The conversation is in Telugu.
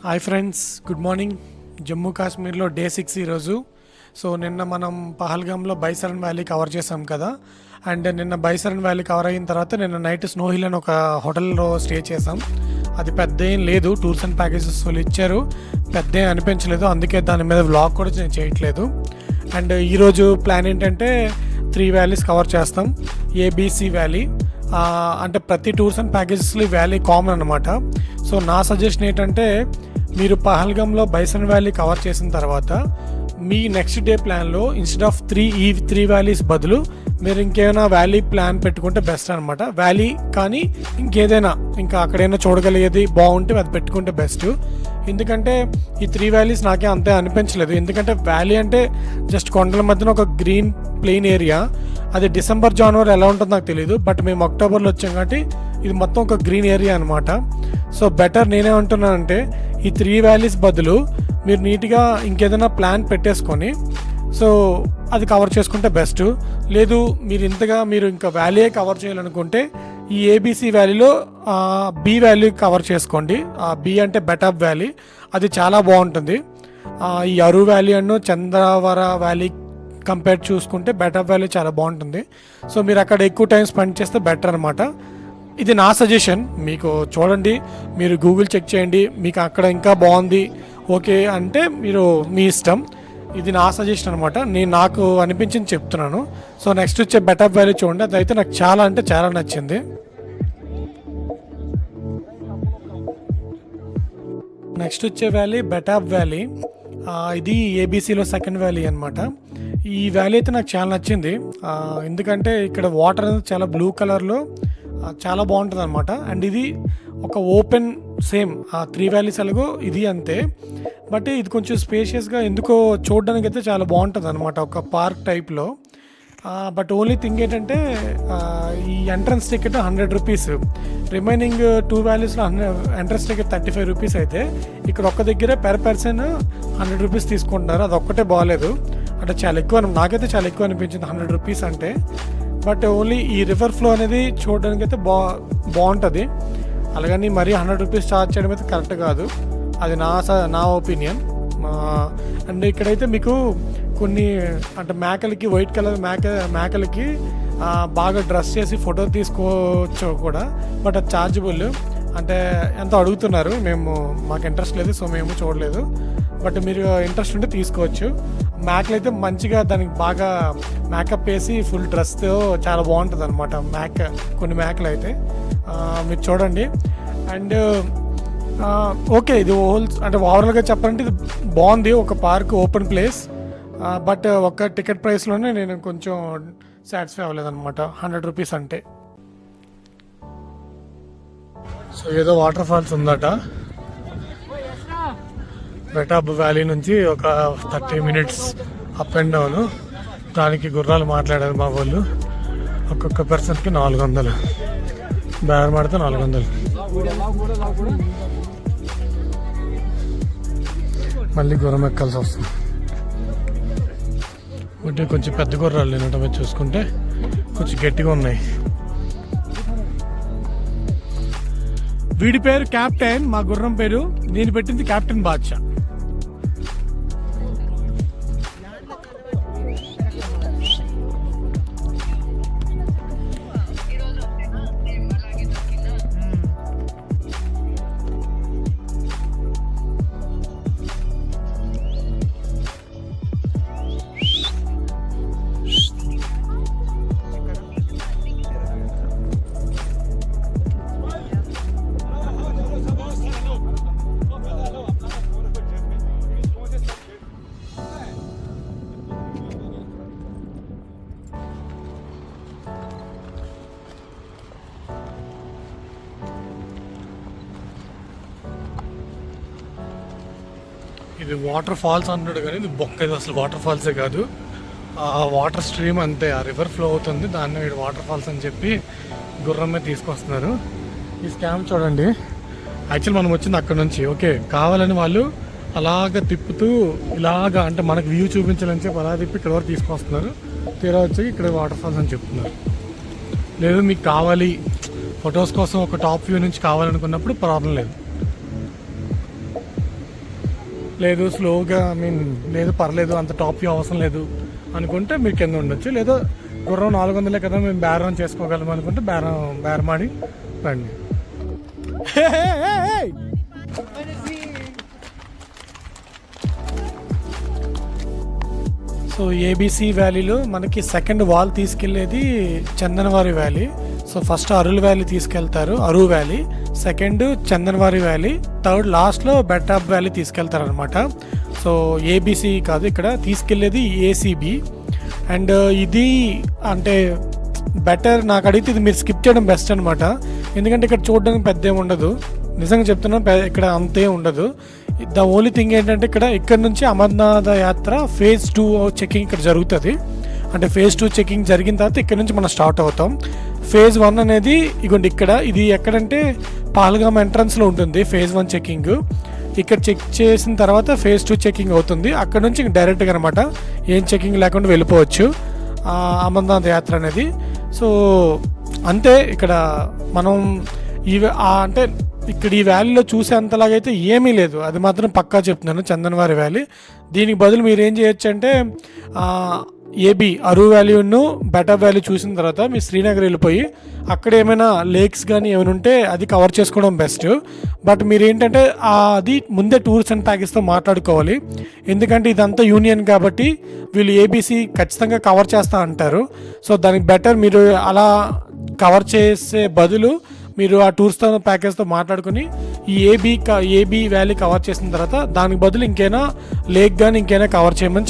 Hi friends, good morning. Jammu కాశ్మీర్లో డే 6 ఈరోజు. సో నిన్న మనం పహల్గామ్లో బైసరన్ వ్యాలీ కవర్ చేసాం కదా. అండ్ నిన్న బైసరన్ వ్యాలీ కవర్ అయిన తర్వాత నిన్న నైట్ స్నో హిల్ అని ఒక హోటల్లో స్టే చేసాం. అది పెద్ద ఏం లేదు, టూర్స్ అండ్ ప్యాకేజెస్ వాళ్ళు ఇచ్చారు, పెద్ద ఏం అనిపించలేదు, అందుకే దాని మీద వ్లాగ్ కూడా నేను చేయట్లేదు. అండ్ ఈరోజు ప్లాన్ ఏంటంటే 3 వ్యాలీస్ కవర్ చేస్తాం. ఏబీసీ వ్యాలీ అంటే ప్రతి టూర్స్ అండ్ ప్యాకేజెస్లో ఈ వ్యాలీ కామన్ అనమాట. సో నా సజెషన్ ఏంటంటే మీరు పహల్గామ్లో బైసన్ వ్యాలీ కవర్ చేసిన తర్వాత మీ నెక్స్ట్ డే ప్లాన్లో ఇన్స్టెడ్ ఆఫ్ 3 వ్యాలీస్ బదులు మీరు ఇంకేమైనా వ్యాలీ ప్లాన్ పెట్టుకుంటే బెస్ట్ అనమాట. వ్యాలీ కానీ ఇంకేదైనా ఇంకా అక్కడైనా చూడగలిగేది బాగుంటే అది పెట్టుకుంటే బెస్ట్. ఎందుకంటే ఈ 3 వ్యాలీస్ నాకే అంతే అనిపించలేదు. ఎందుకంటే వ్యాలీ అంటే జస్ట్ కొండల మధ్యన ఒక గ్రీన్ ప్లెయిన్ ఏరియా. అది డిసెంబర్ జనవరి ఎలా ఉంటుందో నాకు తెలియదు, బట్ మేము అక్టోబర్లో వచ్చాం కాబట్టి ఇది మొత్తం ఒక గ్రీన్ ఏరియా అనమాట. సో బెటర్ నేనేమంటున్నానంటే ఈ 3 వ్యాలీస్ బదులు మీరు నీట్గా ఇంకేదైనా ప్లాన్ పెట్టేసుకొని సో అది కవర్ చేసుకుంటే బెస్ట్. లేదు మీరు ఇంకా వ్యాలీయే కవర్ చేయాలనుకుంటే ఈ ఏబీసీ వ్యాలీలో బి వ్యాలీ కవర్ చేసుకోండి. బి అంటే బెటాబ్ వ్యాలీ, అది చాలా బాగుంటుంది. ఈ అరు వ్యాలీ అను చంద్రవర వ్యాలీ కంపేర్ చూసుకుంటే బెటాబ్ వ్యాలీ చాలా బాగుంటుంది. సో మీరు అక్కడ ఎక్కువ టైం స్పెండ్ చేస్తే బెటర్ అనమాట. ఇది నా సజెషన్, మీకు చూడండి, మీరు గూగుల్ చెక్ చేయండి, మీకు అక్కడ ఇంకా బాగుంది ఓకే అంటే మీరు మీ ఇష్టం. ఇది నా సజెషన్ అనమాట, నాకు అనిపించింది చెప్తున్నాను. సో నెక్స్ట్ వచ్చే బెటాబ్ వ్యాలీ చూడండి, అదైతే నాకు చాలా అంటే చాలా నచ్చింది. నెక్స్ట్ వచ్చే వ్యాలీ బెటాబ్ వ్యాలీ. ఇది ఏబీసీలో సెకండ్ వ్యాలీ అనమాట. ఈ వ్యాలీ అయితే నాకు చాలా నచ్చింది, ఎందుకంటే ఇక్కడ వాటర్ అనేది చాలా బ్లూ కలర్లో చాలా బాగుంటుంది అనమాట. అండ్ ఇది ఒక ఓపెన్ సేమ్ 3 వ్యాలీస్ అలాగో ఇది అంతే, బట్ ఇది కొంచెం స్పేషియస్గా ఎందుకో చూడడానికి అయితే చాలా బాగుంటుంది అనమాట, ఒక పార్క్ టైప్లో. బట్ ఓన్లీ థింగ్ ఏంటంటే ఈ ఎంట్రన్స్ టికెట్ 100 రూపీస్, రిమైనింగ్ 2 వ్యాలీస్లో ఎంట్రన్స్ టికెట్ 35 రూపీస్ అయితే ఇక్కడ ఒక్క దగ్గర పెర్ పర్సన్ 100 రూపీస్ తీసుకుంటున్నారు. అది ఒక్కటే బాగాలేదు, అంటే చాలా ఎక్కువ, నాకైతే చాలా ఎక్కువ అనిపించింది 100 రూపీస్ అంటే. బట్ ఓన్లీ ఈ రివర్ ఫ్లో అనేది చూడడానికి అయితే బాగుంటుంది, అలాగని మరీ 100 రూపీస్ ఛార్జ్ చేయడం అయితే కరెక్ట్ కాదు, అది నా ఒపీనియన్. అండ్ ఇక్కడైతే మీకు కొన్ని అంటే మేకలకి వైట్ కలర్ మేకలకి బాగా డ్రెస్ చేసి ఫోటో తీసుకోవచ్చు కూడా, బట్ అది ఛార్జబుల్. అంటే ఎంతో అడుగుతున్నారు, మాకు ఇంట్రెస్ట్ లేదు, సో మేము చూడలేదు. బట్ మీరు ఇంట్రెస్ట్ ఉంటే తీసుకోవచ్చు. మేకలు అయితే మంచిగా దానికి బాగా మేకప్ వేసి ఫుల్ డ్రెస్తో చాలా బాగుంటుంది అనమాట. కొన్ని మేకలు అయితే మీరు చూడండి. అండ్ ఓకే, ఇది అంటే ఓవరాల్గా చెప్పాలంటే ఇది బాగుంది, ఒక పార్క్, ఓపెన్ ప్లేస్. బట్ ఒక టికెట్ ప్రైస్లోనే నేను కొంచెం సాటిస్ఫై అవ్వలేదన్నమాట 100 రూపీస్ అంటే. సో ఏదో వాటర్ ఫాల్స్ ఉందట బెటాబ్ వ్యాలీ నుంచి, ఒక 30 మినిట్స్ అప్ అండ్ డౌన్. దానికి గుర్రాలు మాట్లాడారు మా వాళ్ళు, ఒక్కొక్క పర్సన్కి 400, బేరం ఆడితే 400. మళ్ళీ గుర్రం ఎక్కాల్సి వస్తుంది, అంటే కొంచెం పెద్ద గుర్రాలు లేనటమే చూసుకుంటే కొంచెం గట్టిగా ఉన్నాయి. వీడి పేరు క్యాప్టెన్, మా గుర్రం పేరు, నేను పెట్టింది క్యాప్టెన్ బాద్షా. ఇది వాటర్ ఫాల్స్ అన్నాడు కానీ ఇది బొక్క, ఇది అసలు వాటర్ ఫాల్సే కాదు, వాటర్ స్ట్రీమ్ అంతే, ఆ రివర్ ఫ్లో అవుతుంది, దాన్ని వీడు వాటర్ ఫాల్స్ అని చెప్పి గుర్రం మీద తీసుకొస్తున్నారు. ఈ స్కామ్ చూడండి, యాక్చువల్ మనం వచ్చింది అక్కడ నుంచి, ఓకే, కావాలని వాళ్ళు అలాగ తిప్పుతూ ఇలాగా అంటే మనకు వ్యూ చూపించాలని చెప్పి అలా తిప్పి ఇక్కడ వరకు తీసుకొస్తున్నారు. తీరా వచ్చి ఇక్కడ వాటర్ ఫాల్స్ అని చెప్తున్నారు. లేదు మీకు కావాలి ఫొటోస్ కోసం ఒక టాప్ వ్యూ నుంచి కావాలనుకున్నప్పుడు ప్రాబ్లం లేదు. లేదు స్లోగా లేదు పర్లేదు అంత టాప్ వ్యూ అవసరం లేదు అనుకుంటే మీరు కింద ఉండొచ్చు. లేదా గుర్రం 400 కదా మేము బేరం చేసుకోగలం అనుకుంటే బేరమాడి రండి. సో ఏబిసి వ్యాలీలో మనకి సెకండ్ వాల్ తీసుకెళ్లేది చందనవారి వ్యాలీ. సో ఫస్ట్ అరుల్ వ్యాలీ తీసుకెళ్తారు, Aru valley. Second Chandanwari valley. Third లాస్ట్లో బెటాబ్ వ్యాలీ తీసుకెళ్తారు అనమాట. సో ఏబిసి కాదు, ఇక్కడ తీసుకెళ్లేది ఏసీబీ. అండ్ ఇది అంటే బెటర్, నాకు అడిగితే ఇది మీరు స్కిప్ చేయడం బెస్ట్ అనమాట. ఎందుకంటే ఇక్కడ చూడడానికి పెద్ద ఏమి ఉండదు, నిజంగా చెప్తున్నా ఇక్కడ అంతే ఉండదు. ద ఓన్లీ థింగ్ ఏంటంటే ఇక్కడ నుంచి అమర్నాథ యాత్ర ఫేజ్ 2 చెకింగ్ ఇక్కడ జరుగుతుంది. అంటే ఫేజ్ 2 చెకింగ్ జరిగిన తర్వాత ఇక్కడ నుంచి మనం స్టార్ట్ అవుతాం. ఫేజ్ 1 అనేది ఇగోండి ఇక్కడ, ఇది ఎక్కడంటే పాల్గామ్ ఎంట్రన్స్లో ఉంటుంది ఫేజ్ 1 చెకింగ్. ఇక్కడ చెక్ చేసిన తర్వాత ఫేజ్ 2 చెకింగ్ అవుతుంది. అక్కడ నుంచి డైరెక్ట్గా అనమాట ఏం చెకింగ్ లేకుండా వెళ్ళిపోవచ్చు అమర్నాథ్ యాత్ర అనేది. సో అంతే, ఇక్కడ మనం అంటే ఇక్కడ ఈ వ్యాలీలో చూసేంతలాగైతే ఏమీ లేదు, అది మాత్రం పక్కా చెప్తున్నాను. చందనవారి వ్యాలీ. దీనికి బదులు మీరు ఏం చేయొచ్చు అంటే ఏబీ అరు వ్యాలీను బెటాబ్ వ్యాలీ చూసిన తర్వాత మీ శ్రీనగర్ వెళ్ళిపోయి అక్కడ ఏమైనా లేక్స్ కానీ ఏమైనా ఉంటే అది కవర్ చేసుకోవడం బెస్ట్. బట్ మీరు ఏంటంటే అది ముందే టూర్స్ అండ్ ప్యాకేజ్తో మాట్లాడుకోవాలి. ఎందుకంటే ఇదంతా యూనియన్ కాబట్టి వీళ్ళు ఏబీసీ ఖచ్చితంగా కవర్ చేస్తా అంటారు. సో దానికి బెటర్ మీరు అలా కవర్ చేసే బదులు మీరు ఆ టూర్స్తో ప్యాకేజ్తో మాట్లాడుకుని ఈ ఏబీ వ్యాలీ కవర్ చేసిన తర్వాత దానికి బదులు ఇంకైనా లేక్ కానీ ఇంకైనా కవర్ చేయమని